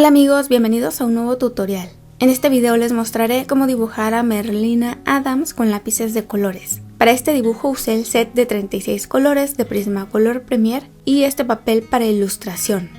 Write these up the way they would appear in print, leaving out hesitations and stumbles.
Hola amigos, bienvenidos a un nuevo tutorial. En este video les mostraré cómo dibujar a Merlina Adams con lápices de colores. Para este dibujo usé el set de 36 colores de Prismacolor Premier y este papel para ilustración.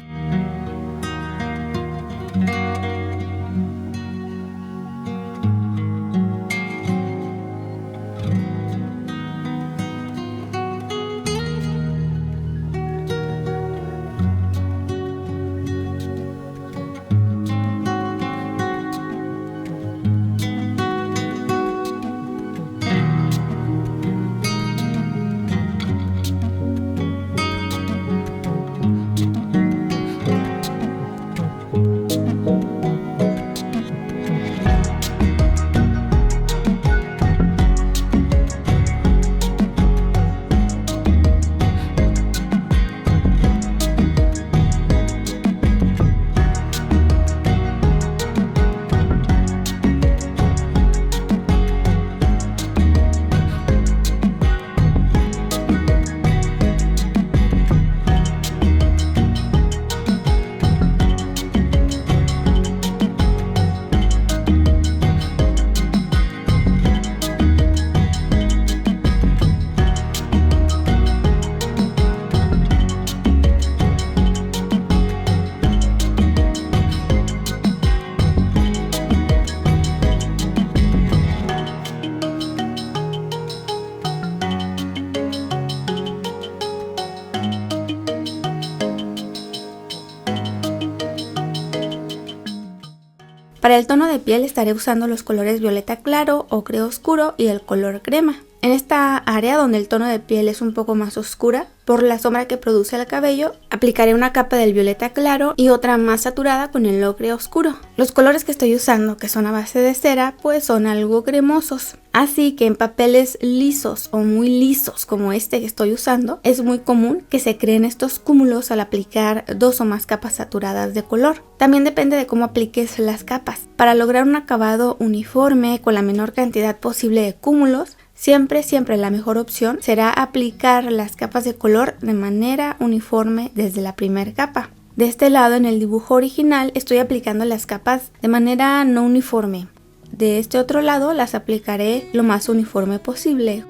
Para el tono de piel estaré usando los colores violeta claro, ocre oscuro y el color crema. En esta área donde el tono de piel es un poco más oscura, por la sombra que produce el cabello, aplicaré una capa del violeta claro y otra más saturada con el ocre oscuro. Los colores que estoy usando, que son a base de cera, pues son algo cremosos. Así que en papeles lisos o muy lisos como este que estoy usando, es muy común que se creen estos cúmulos al aplicar dos o más capas saturadas de color. También depende de cómo apliques las capas. Para lograr un acabado uniforme con la menor cantidad posible de cúmulos, siempre la mejor opción será aplicar las capas de color de manera uniforme desde la primera capa. De este lado, en el dibujo original, estoy aplicando las capas de manera no uniforme. De este otro lado las aplicaré lo más uniforme posible.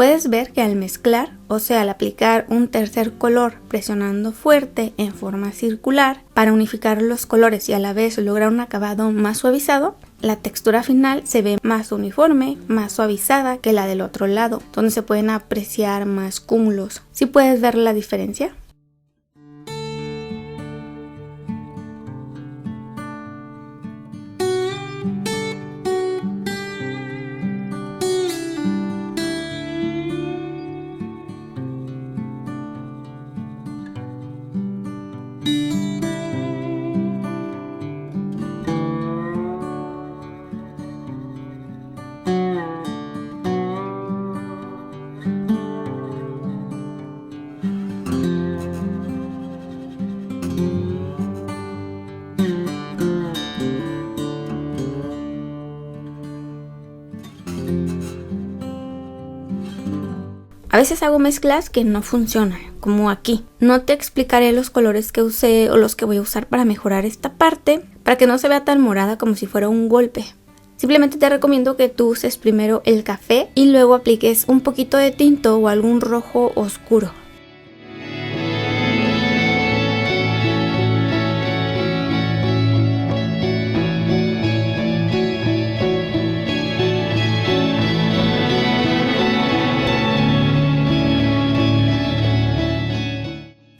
Puedes ver que al mezclar, o sea al aplicar un tercer color presionando fuerte en forma circular para unificar los colores y a la vez lograr un acabado más suavizado, la textura final se ve más uniforme, más suavizada que la del otro lado, donde se pueden apreciar más cúmulos. ¿Sí puedes ver la diferencia? A veces hago mezclas que no funcionan, como aquí. No te explicaré los colores que usé o los que voy a usar para mejorar esta parte, para que no se vea tan morada como si fuera un golpe. Simplemente te recomiendo que tú uses primero el café y luego apliques un poquito de tinto o algún rojo oscuro.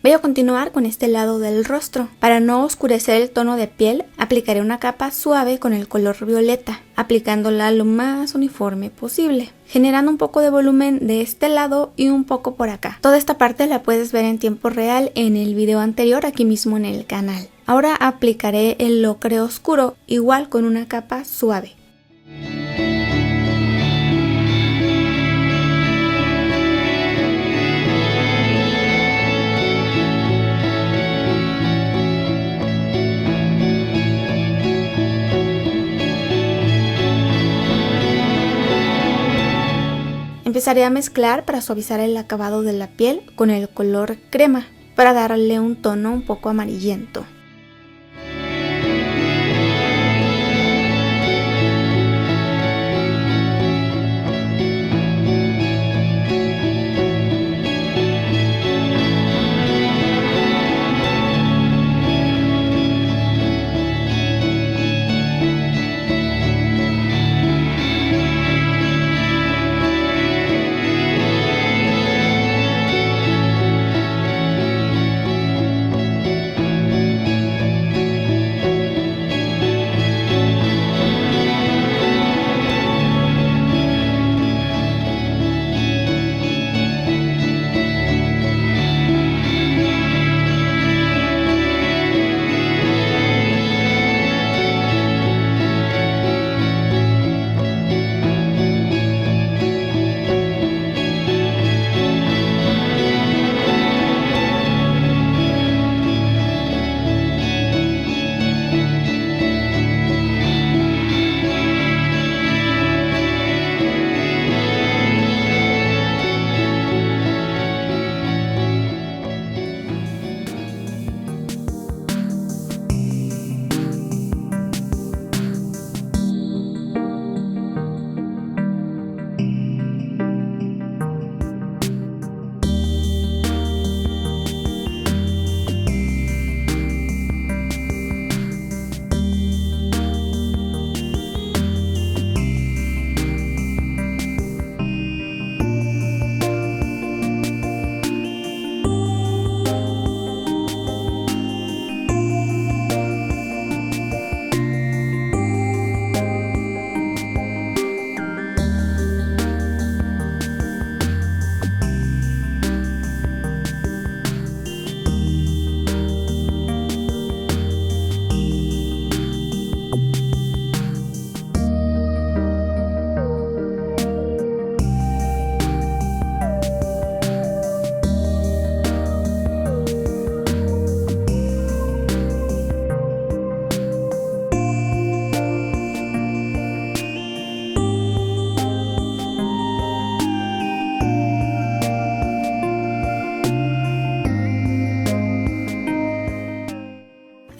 Voy a continuar con este lado del rostro. Para no oscurecer el tono de piel, aplicaré una capa suave con el color violeta, aplicándola lo más uniforme posible, generando un poco de volumen de este lado y un poco por acá. Toda esta parte la puedes ver en tiempo real en el video anterior aquí mismo en el canal. Ahora aplicaré el ocre oscuro, igual con una capa suave. Empezaré a mezclar para suavizar el acabado de la piel con el color crema, para darle un tono un poco amarillento.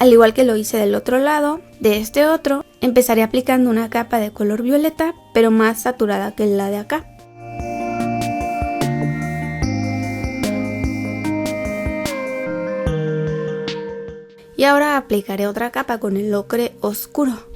Al igual que lo hice del otro lado, de este otro, empezaré aplicando una capa de color violeta, pero más saturada que la de acá. Y ahora aplicaré otra capa con el ocre oscuro.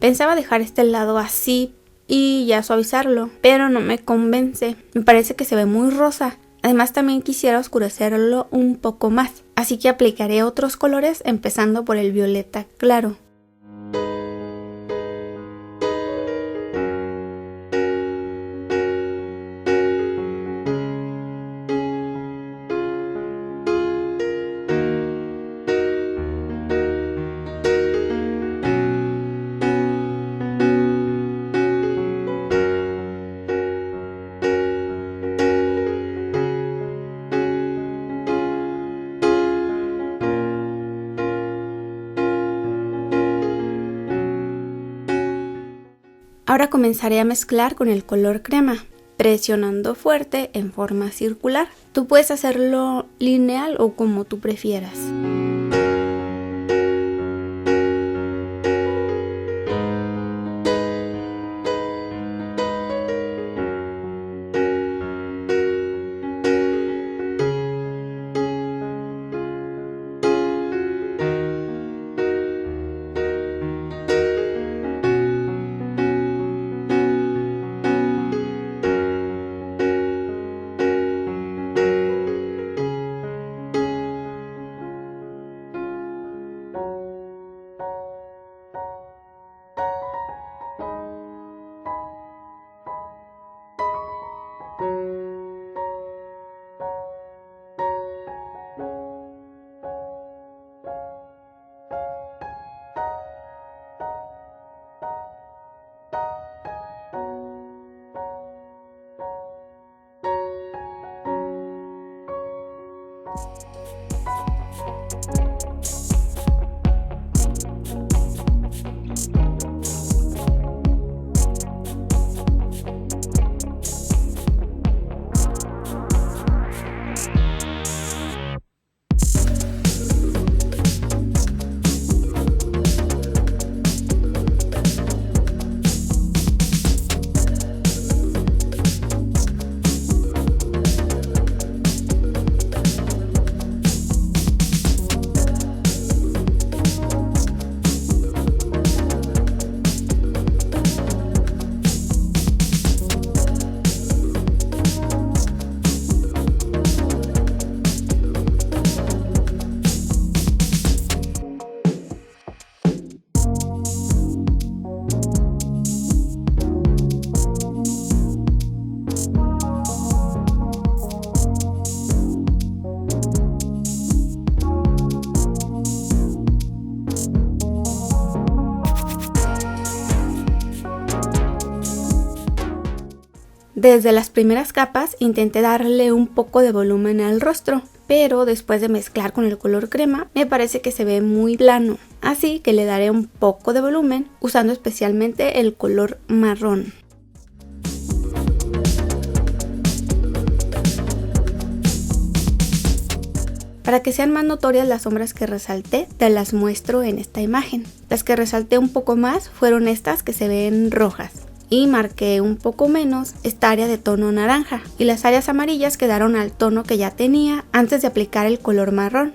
Pensaba dejar este lado así y ya suavizarlo, pero no me convence. Me parece que se ve muy rosa. Además también quisiera oscurecerlo un poco más, así que aplicaré otros colores empezando por el violeta claro. Ahora comenzaré a mezclar con el color crema. presionando fuerte en forma circular. Tú puedes hacerlo lineal o como tú prefieras. Desde las primeras capas intenté darle un poco de volumen al rostro, pero después de mezclar con el color crema me parece que se ve muy plano, así que le daré un poco de volumen usando especialmente el color marrón. Para que sean más notorias las sombras que resalté, te las muestro en esta imagen. Las que resalté un poco más fueron estas que se ven rojas. Y marqué un poco menos esta área de tono naranja, y las áreas amarillas quedaron al tono que ya tenía antes de aplicar el color marrón.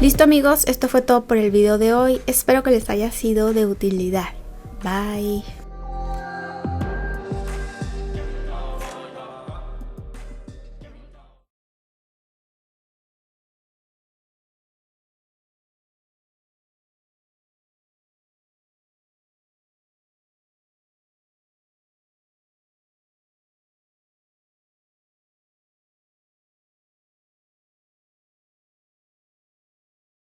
Listo amigos, esto fue todo por el video de hoy. Espero que les haya sido de utilidad. Bye.